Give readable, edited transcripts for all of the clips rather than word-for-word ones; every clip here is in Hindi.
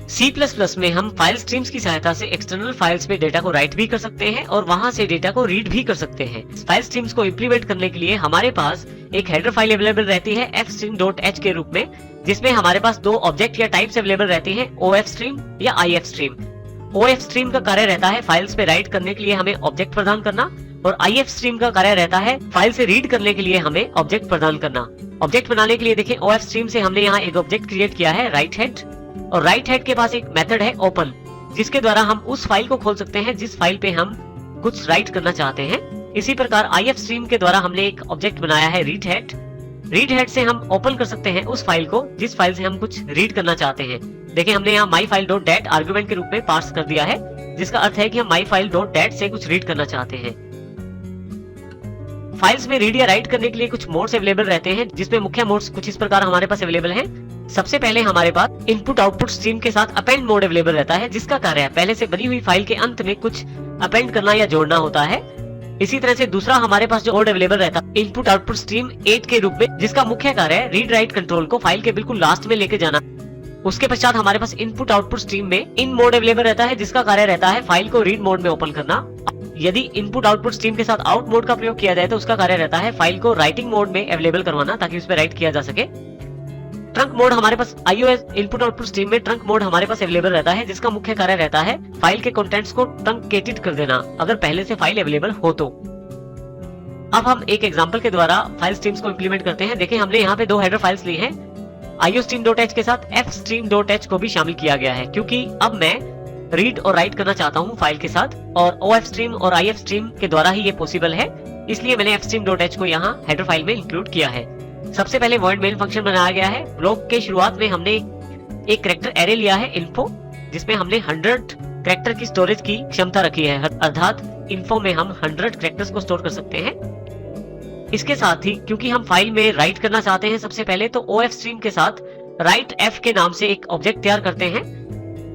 C++ में हम फाइल स्ट्रीम्स की सहायता से एक्सटर्नल फाइल्स पे डेटा को राइट भी कर सकते हैं और वहां से डेटा को रीड भी कर सकते हैं। फाइल स्ट्रीम्स को इम्प्लीमेंट करने के लिए हमारे पास एक हेडर फाइल अवेलेबल रहती है fstream.h के रूप में, जिसमें हमारे पास दो ऑब्जेक्ट या टाइप्स अवेलेबल रहती हैं, OFStream या IFStream। OFStream का कार्य रहता है फाइल्स पे राइट करने के लिए हमें ऑब्जेक्ट प्रदान करना, और IFStream का कार्य रहता है फाइल से रीड करने के लिए हमें ऑब्जेक्ट प्रदान करना। ऑब्जेक्ट बनाने के लिए देखिए OFStream से हमने यहाँ एक ऑब्जेक्ट क्रिएट किया है राइट हेड, और राइट हेड के पास एक मेथड है ओपन, जिसके द्वारा हम उस फाइल को खोल सकते हैं जिस फाइल पे हम कुछ राइट करना चाहते हैं। इसी प्रकार IFStream के द्वारा हमने एक ऑब्जेक्ट बनाया है रीड हेड। रीड हेड से हम ओपन कर सकते हैं उस फाइल को जिस फाइल से हम कुछ रीड करना चाहते हैं। देखिए हमने यहाँ myfile.dat आर्गुमेंट के रूप में पास कर दिया है, जिसका अर्थ है कि हम myfile.dat से कुछ रीड करना चाहते हैं। फाइल्स में रीड या राइट करने के लिए कुछ मोड्स अवेलेबल रहते हैं, जिसमें मुख्य मोड्स कुछ इस प्रकार हमारे पास अवेलेबल हैं। सबसे पहले हमारे पास इनपुट आउटपुट स्ट्रीम के साथ अपेंड मोड अवेलेबल रहता है, जिसका कार्य पहले से बनी हुई फाइल के अंत में कुछ अपेंड करना या जोड़ना होता है। इसी तरह से दूसरा हमारे पास जो मोड अवेलेबल रहता है इनपुट आउटपुट स्ट्रीम 8 के रूप में, जिसका मुख्य कार्य है रीड राइट कंट्रोल को फाइल के बिल्कुल लास्ट में लेके जाना। उसके पश्चात हमारे पास इनपुट आउटपुट स्ट्रीम में इन मोड अवेलेबल रहता है, जिसका कार्य रहता है फाइल को रीड मोड में ओपन करना। यदि इनपुट आउटपुट स्ट्रीम के साथ आउट मोड का प्रयोग किया जाए तो उसका कार्य रहता है फाइल को राइटिंग मोड में अवेलेबल करवाना, ताकि उस पर राइट किया जा सके। ट्रंक मोड हमारे पास iOS इनपुट आउटपुट स्ट्रीम में ट्रंक मोड हमारे पास अवेलेबल रहता है, जिसका मुख्य कार्य रहता है फाइल के कंटेंट्स को ट्रंकेटेड कर देना, अगर पहले से फाइल अवेलेबल हो तो। अब हम एक एग्जांपल के द्वारा फाइल स्ट्रीम्स को इंप्लीमेंट करते हैं। देखिए हमने यहाँ पे दो हेडर फाइल्स ली हैं, iostream.h के साथ fstream.h को भी शामिल किया गया है, क्योंकि अब मैं रीड और राइट करना चाहता हूँ फाइल के साथ, और OFStream और IFStream के द्वारा ही ये पॉसिबल है, इसलिए मैंने fstream.h को यहाँ हेडर फाइल में इंक्लूड किया है। सबसे पहले void main फंक्शन बनाया गया है। ब्लॉक के शुरुआत में हमने एक कैरेक्टर एरे लिया है info, जिसमें हमने 100 कैरेक्टर की स्टोरेज की क्षमता रखी है, अर्थात info में हम 100 कैरेक्टर्स को स्टोर कर सकते हैं। इसके साथ ही क्योंकि हम फाइल में राइट करना चाहते हैं सबसे पहले, तो OFStream के साथ writef के नाम से एक ऑब्जेक्ट तैयार करते हैं।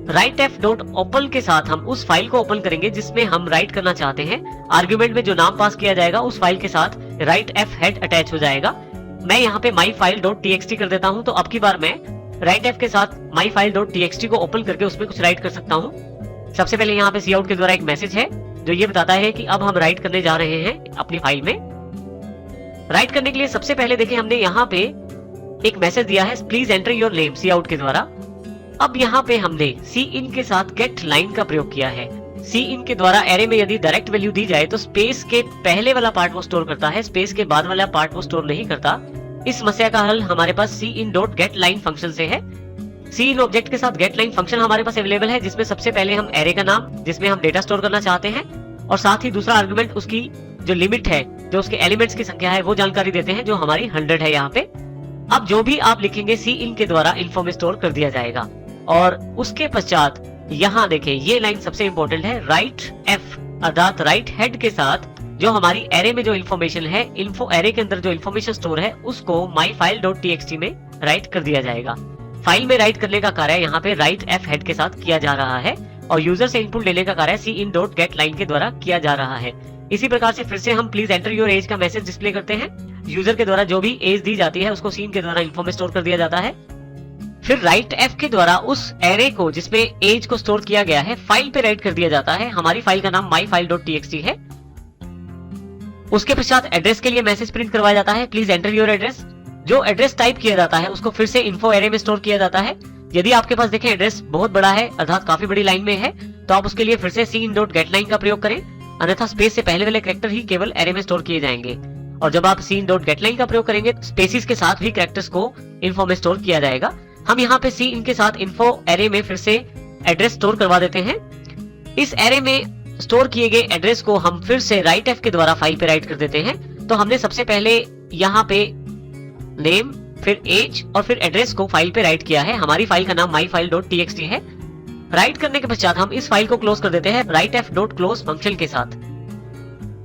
writef.open के साथ हम उस फाइल को ओपन करेंगे जिसमें हम राइट करना चाहते हैं। आर्गुमेंट में जो नाम पास किया जाएगा उस फाइल के साथ writef हेड अटैच हो जाएगा। मैं यहाँ पे myfile.txt कर देता हूँ, तो अब की बार मैं writef के साथ myfile.txt को ओपन करके उसमें कुछ राइट कर सकता हूँ। सबसे पहले यहाँ पे cout के द्वारा एक मैसेज है जो ये बताता है कि अब हम राइट करने जा रहे हैं अपनी फाइल में। राइट करने के लिए सबसे पहले देखिए हमने यहाँ पे एक मैसेज दिया है please enter your name cout के द्वारा। अब यहाँ पे हमने cin के साथ गेट लाइन का प्रयोग किया है। cin के द्वारा एरे में यदि डायरेक्ट वैल्यू दी जाए तो स्पेस के पहले वाला पार्ट वो स्टोर करता है, स्पेस के बाद वाला पार्ट वो स्टोर नहीं करता। इस समस्या का हल हमारे पास cin.getLine फंक्शन से है। cin ऑब्जेक्ट के साथ getLine फंक्शन हमारे पास अवेलेबल है, जिसमें सबसे पहले हम एरे का नाम जिसमें हम डेटा स्टोर करना चाहते हैं, और साथ ही दूसरा आर्गुमेंट उसकी जो लिमिट है, जो उसके एलिमेंट्स की संख्या है, वो जानकारी देते हैं, जो हमारी 100 है यहाँ पे। अब जो भी आप लिखेंगे cin के द्वारा इन्फो में स्टोर कर दिया जाएगा। और उसके पश्चात यहाँ देखें ये लाइन सबसे इंपॉर्टेंट है, writef अर्थात राइट हेड के साथ जो हमारी एरे में जो इन्फॉर्मेशन है, इन्फो एरे के अंदर जो इन्फॉर्मेशन स्टोर है, उसको myfile.txt में राइट कर दिया जाएगा। फाइल में राइट करने का कार्य यहाँ पे writef हेड के साथ किया जा रहा है, और यूजर से इनपुट लेने का कार्य cin.getLine के द्वारा किया जा रहा है। इसी प्रकार से फिर से हम प्लीज एंटर योर एज का मैसेज डिस्प्ले करते हैं। यूजर के द्वारा जो भी एज दी जाती है उसको cin के द्वारा इन्फो में स्टोर कर दिया जाता है। फिर writef के द्वारा उस एरे को जिसमें एज को स्टोर किया गया है फाइल पे राइट कर दिया जाता है। हमारी फाइल का नाम myfile.txt है। उसके पश्चात एड्रेस के लिए मैसेज प्रिंट करवाया जाता है प्लीज एंटर योर एड्रेस। जो एड्रेस टाइप किया जाता है उसको फिर से इन्फो एरे में स्टोर किया जाता है। यदि आपके पास देखें एड्रेस बहुत बड़ा है अर्थात काफी बड़ी लाइन में है, तो आप उसके लिए फिर से cin.getLine का प्रयोग करें, अन्यथा स्पेस से पहले वाले कैरेक्टर ही केवल एरे में स्टोर किए जाएंगे। और जब आप cin.getLine का प्रयोग करेंगे स्पेसिस के साथ भी कैरेक्टर्स को इन्फो में स्टोर किया जाएगा। हम यहाँ पे cin के साथ इन्फो एरे में फिर से एड्रेस स्टोर करवा देते हैं। इस एरे में स्टोर किए गए एड्रेस को हम फिर से writef के द्वारा फाइल पे राइट कर देते हैं। तो हमने सबसे पहले यहाँ पे नेम, फिर एज और फिर एड्रेस को फाइल पे राइट किया है। हमारी फाइल का नाम myfile.txt है। राइट करने के पश्चात हम इस फाइल को क्लोज कर देते हैं writef.close फंक्शन के साथ।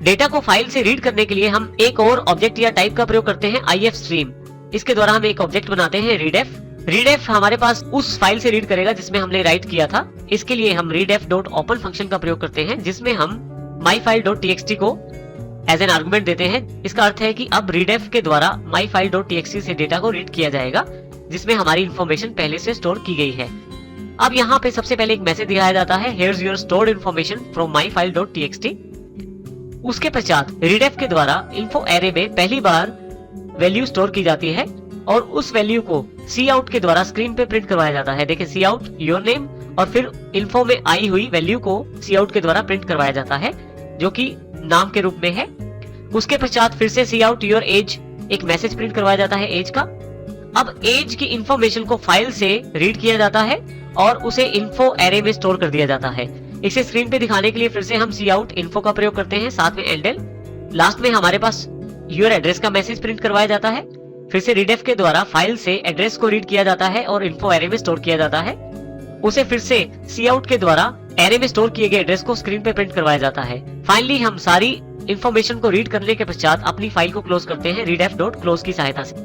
डेटा को फाइल से रीड करने के लिए हम एक और ऑब्जेक्ट या टाइप का प्रयोग करते हैं IFStream। इसके द्वारा हम एक ऑब्जेक्ट बनाते हैं readf। readf हमारे पास उस फाइल से रीड करेगा जिसमें हमने राइट किया था। इसके लिए हम readf.open फंक्शन का प्रयोग करते हैं, जिसमें हम myfile.txt को एज एन आर्गुमेंट देते हैं। इसका अर्थ है कि अब readf के द्वारा myfile.txt से डेटा को रीड किया जाएगा, जिसमें हमारी इंफॉर्मेशन पहले से स्टोर की गई है। अब यहाँ पे सबसे पहले एक मैसेज दिखाया जाता है, here's your stored information from myfile.txt। उसके पश्चात readf के द्वारा info array में पहली बार वैल्यू स्टोर की जाती है और उस वैल्यू को cout के द्वारा स्क्रीन पे प्रिंट करवाया जाता है। देखिए cout योर नेम और फिर इन्फो में आई हुई वैल्यू को cout के द्वारा प्रिंट करवाया जाता है जो कि नाम के रूप में है। उसके पश्चात फिर से cout योर एज एक मैसेज प्रिंट करवाया जाता है एज का। अब एज की इंफॉर्मेशन को फाइल से रीड किया जाता है और उसे इन्फो एरे में स्टोर कर दिया जाता है। इसे स्क्रीन पे दिखाने के लिए फिर से हम cout इन्फो का प्रयोग करते हैं, साथ में एलडेल। लास्ट में हमारे पास योर एड्रेस का मैसेज प्रिंट करवाया जाता है। फिर से readf के द्वारा फाइल से एड्रेस को रीड किया जाता है और इन्फो एरे में स्टोर किया जाता है। उसे फिर से cout के द्वारा एरे में स्टोर किए गए एड्रेस को स्क्रीन पे प्रिंट करवाया जाता है। फाइनली हम सारी इंफॉर्मेशन को रीड करने के पश्चात अपनी फाइल को क्लोज करते हैं readf.close की सहायता से।